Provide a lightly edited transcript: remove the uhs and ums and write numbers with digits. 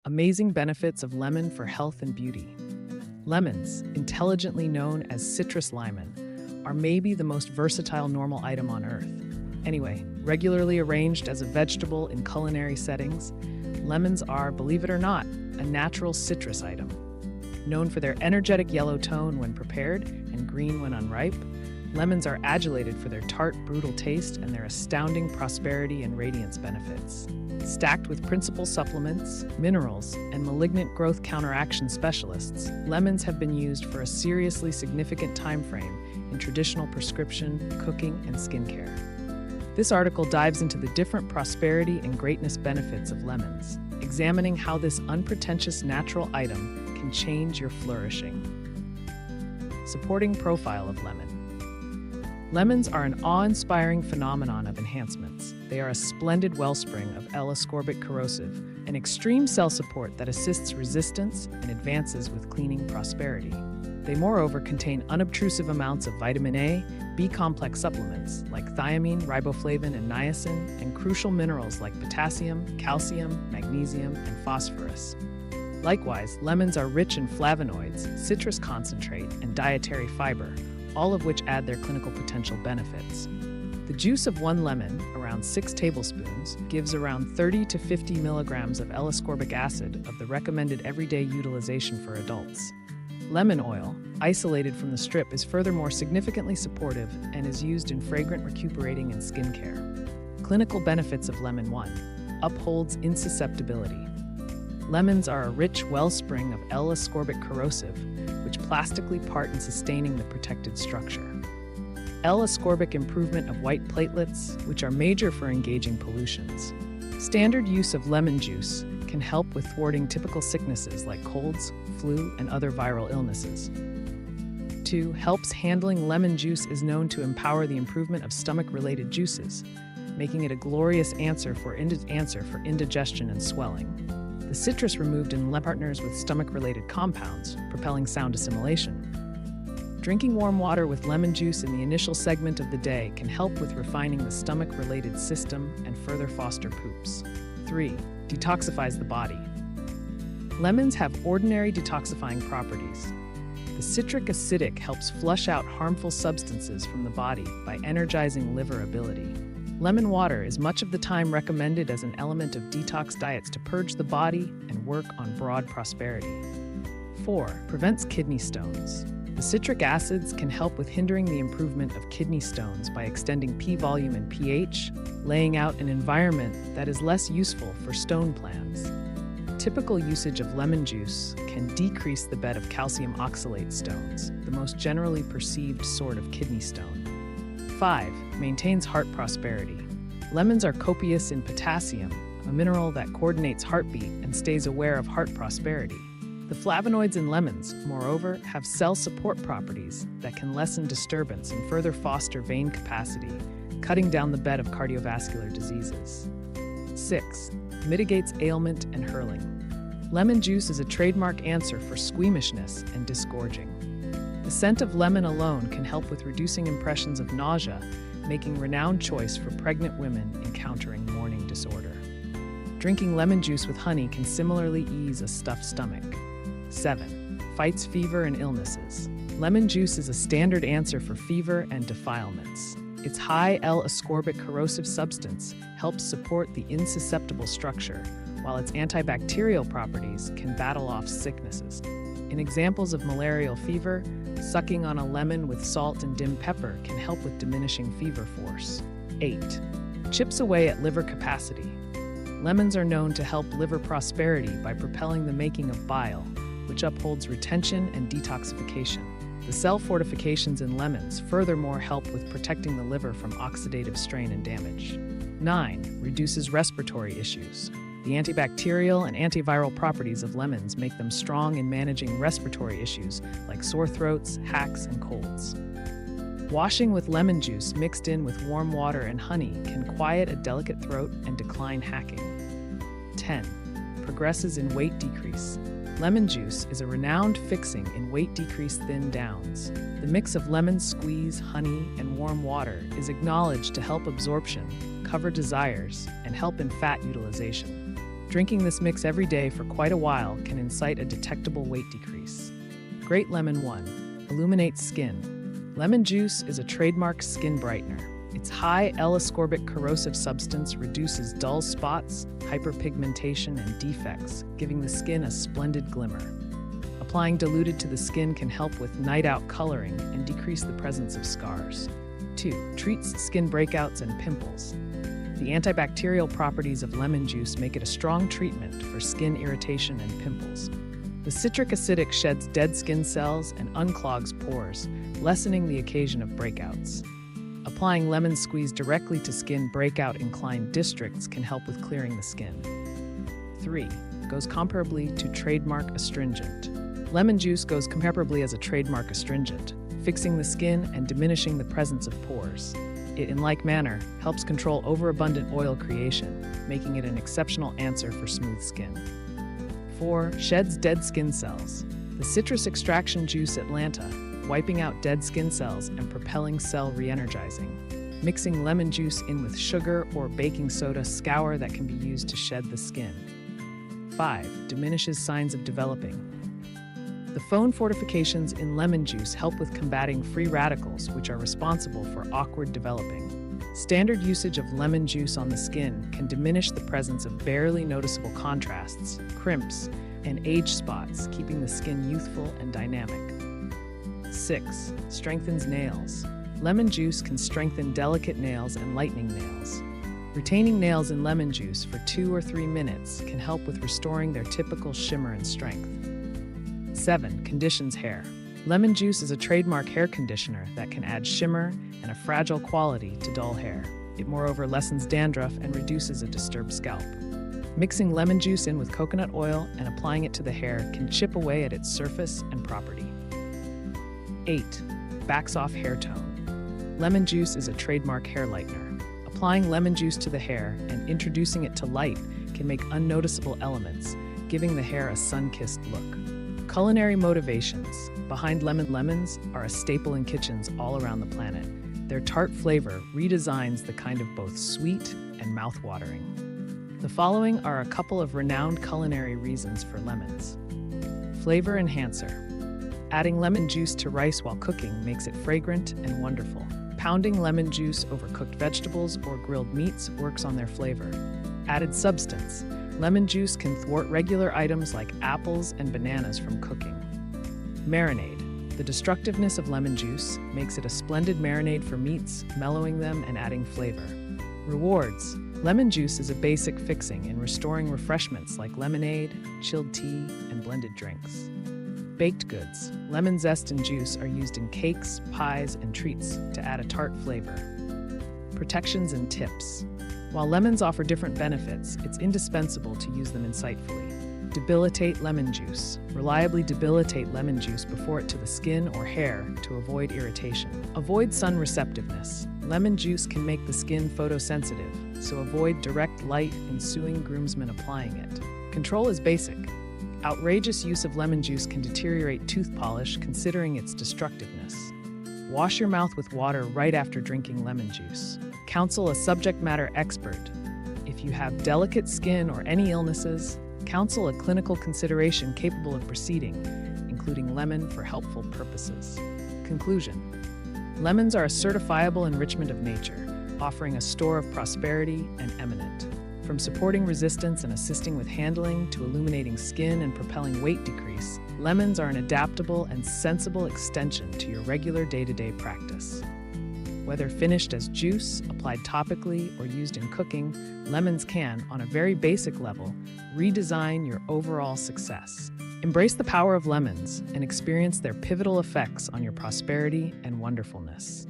Amazing benefits of lemon for health and beauty. Lemons, intelligently known as citrus limon, are maybe the most versatile normal item on Earth. Anyway, regularly arranged as a vegetable in culinary settings, lemons are, believe it or not, a natural citrus item. Known for their energetic yellow tone when prepared and green when unripe, lemons are adulated for their tart, brutal taste and their astounding prosperity and radiance benefits. Stacked with principal supplements, minerals, and malignant growth counteraction specialists, lemons have been used for a seriously significant time frame in traditional prescription, cooking, and skincare. This article dives into the different prosperity and greatness benefits of lemons, examining how this unpretentious natural item can change your flourishing. Supporting profile of lemon. Lemons are an awe-inspiring phenomenon of enhancements. They are a splendid wellspring of L-ascorbic corrosive, an extreme cell support that assists resistance and advances with cleaning prosperity. They moreover contain unobtrusive amounts of vitamin A, B-complex supplements like thiamine, riboflavin, and niacin, and crucial minerals like potassium, calcium, magnesium, and phosphorus. Likewise, lemons are rich in flavonoids, citrus concentrate, and dietary fiber, all of which add their clinical potential benefits. The juice of one lemon, around 6 tablespoons, gives around 30 to 50 milligrams of L-ascorbic acid of the recommended everyday utilization for adults. Lemon oil, isolated from the strip, is furthermore significantly supportive and is used in fragrant recuperating and skincare. Clinical benefits of lemon 1. Upholds insusceptibility. Lemons are a rich wellspring of L-ascorbic corrosive, which plastically part in sustaining the protected structure. L-ascorbic improvement of white platelets, which are major for engaging pollutions. Standard use of lemon juice can help with thwarting typical sicknesses like colds, flu, and other viral illnesses. 2. Helps handling. Lemon juice is known to empower the improvement of stomach-related juices, making it a glorious answer for indigestion and swelling. The citrus removed in lemon partners with stomach-related compounds, propelling sound assimilation. Drinking warm water with lemon juice in the initial segment of the day can help with refining the stomach-related system and further foster poops. 3. Detoxifies the body. Lemons have ordinary detoxifying properties. The citric acidic helps flush out harmful substances from the body by energizing liver ability. Lemon water is much of the time recommended as an element of detox diets to purge the body and work on broad prosperity. 4. Prevents kidney stones. The citric acids can help with hindering the improvement of kidney stones by extending P volume and pH, laying out an environment that is less useful for stone plants. Typical usage of lemon juice can decrease the bed of calcium oxalate stones, the most generally perceived sort of kidney stone. 5. Maintains heart prosperity. Lemons are copious in potassium, a mineral that coordinates heartbeat and stays aware of heart prosperity. The flavonoids in lemons, moreover, have cell support properties that can lessen disturbance and further foster vein capacity, cutting down the bed of cardiovascular diseases. 6. Mitigates ailment and hurling. Lemon juice is a trademark answer for squeamishness and disgorging. The scent of lemon alone can help with reducing impressions of nausea, making renowned choice for pregnant women encountering morning disorder. Drinking lemon juice with honey can similarly ease a stuffed stomach. 7. Fights fever and illnesses. Lemon juice is a standard answer for fever and defilements. Its high L-ascorbic corrosive substance helps support the insusceptible structure, while its antibacterial properties can battle off sicknesses. In examples of malarial fever, sucking on a lemon with salt and dim pepper can help with diminishing fever force. 8. Chips away at liver capacity. Lemons are known to help liver prosperity by propelling the making of bile, which upholds retention and detoxification. The cell fortifications in lemons furthermore help with protecting the liver from oxidative strain and damage. 9. Reduces respiratory issues. The antibacterial and antiviral properties of lemons make them strong in managing respiratory issues like sore throats, hacks, and colds. Washing with lemon juice mixed in with warm water and honey can quiet a delicate throat and decline hacking. 10. Progresses in weight decrease. Lemon juice is a renowned fixing in weight decrease thin downs. The mix of lemon squeeze, honey, and warm water is acknowledged to help absorption, cover desires, and help in fat utilization. Drinking this mix every day for quite a while can incite a detectable weight decrease. Great Lemon 1. Illuminates skin. Lemon juice is a trademark skin brightener. Its high L-ascorbic corrosive substance reduces dull spots, hyperpigmentation, and defects, giving the skin a splendid glimmer. Applying diluted to the skin can help with night-out coloring and decrease the presence of scars. 2. Treats skin breakouts and pimples. The antibacterial properties of lemon juice make it a strong treatment for skin irritation and pimples. The citric acidic sheds dead skin cells and unclogs pores, lessening the occasion of breakouts. Applying lemon squeeze directly to skin breakout-inclined districts can help with clearing the skin. 3. Goes comparably to trademark astringent. Lemon juice goes comparably as a trademark astringent, fixing the skin and diminishing the presence of pores. It, in like manner, helps control overabundant oil creation, making it an exceptional answer for smooth skin. 4. Sheds dead skin cells. The citrus extraction juice Atlanta, wiping out dead skin cells and propelling cell re-energizing. Mixing lemon juice in with sugar or baking soda scour that can be used to shed the skin. 5. Diminishes signs of developing. The phone fortifications in lemon juice help with combating free radicals, which are responsible for awkward developing. Standard usage of lemon juice on the skin can diminish the presence of barely noticeable contrasts, crimps, and age spots, keeping the skin youthful and dynamic. 6. Strengthens nails. Lemon juice can strengthen delicate nails and lightening nails. Retaining nails in lemon juice for 2 or 3 minutes can help with restoring their typical shimmer and strength. 7. Conditions hair. Lemon juice is a trademark hair conditioner that can add shimmer and a fragile quality to dull hair. It moreover lessens dandruff and reduces a disturbed scalp. Mixing lemon juice in with coconut oil and applying it to the hair can chip away at its surface and property. 8. Backs off hair tone. Lemon juice is a trademark hair lightener. Applying lemon juice to the hair and introducing it to light can make unnoticeable elements, giving the hair a sun-kissed look. Culinary motivations. Behind lemons are a staple in kitchens all around the planet. Their tart flavor redesigns the kind of both sweet and mouth-watering. The following are a couple of renowned culinary reasons for lemons. Flavor enhancer. Adding lemon juice to rice while cooking makes it fragrant and wonderful. Pounding lemon juice over cooked vegetables or grilled meats works on their flavor. Added substance. Lemon juice can thwart regular items like apples and bananas from cooking. Marinade. The destructiveness of lemon juice makes it a splendid marinade for meats, mellowing them and adding flavor. Rewards. Lemon juice is a basic fixing in restoring refreshments like lemonade, chilled tea, and blended drinks. Baked goods. Lemon zest and juice are used in cakes, pies, and treats to add a tart flavor. Protections and tips. While lemons offer different benefits, it's indispensable to use them insightfully. Debilitate lemon juice. Reliably debilitate lemon juice before it to the skin or hair to avoid irritation. Avoid sun receptiveness. Lemon juice can make the skin photosensitive, so avoid direct light ensuing groomsmen applying it. Control is basic. Outrageous use of lemon juice can deteriorate tooth polish considering its destructiveness. Wash your mouth with water right after drinking lemon juice. Counsel a subject matter expert. If you have delicate skin or any illnesses, counsel a clinical consideration capable of proceeding, including lemon for helpful purposes. Conclusion. Lemons are a certifiable enrichment of nature, offering a store of prosperity and eminent. From supporting resistance and assisting with handling to illuminating skin and propelling weight decrease, lemons are an adaptable and sensible extension to your regular day-to-day practice. Whether finished as juice, applied topically, or used in cooking, lemons can, on a very basic level, redesign your overall success. Embrace the power of lemons and experience their pivotal effects on your prosperity and wonderfulness.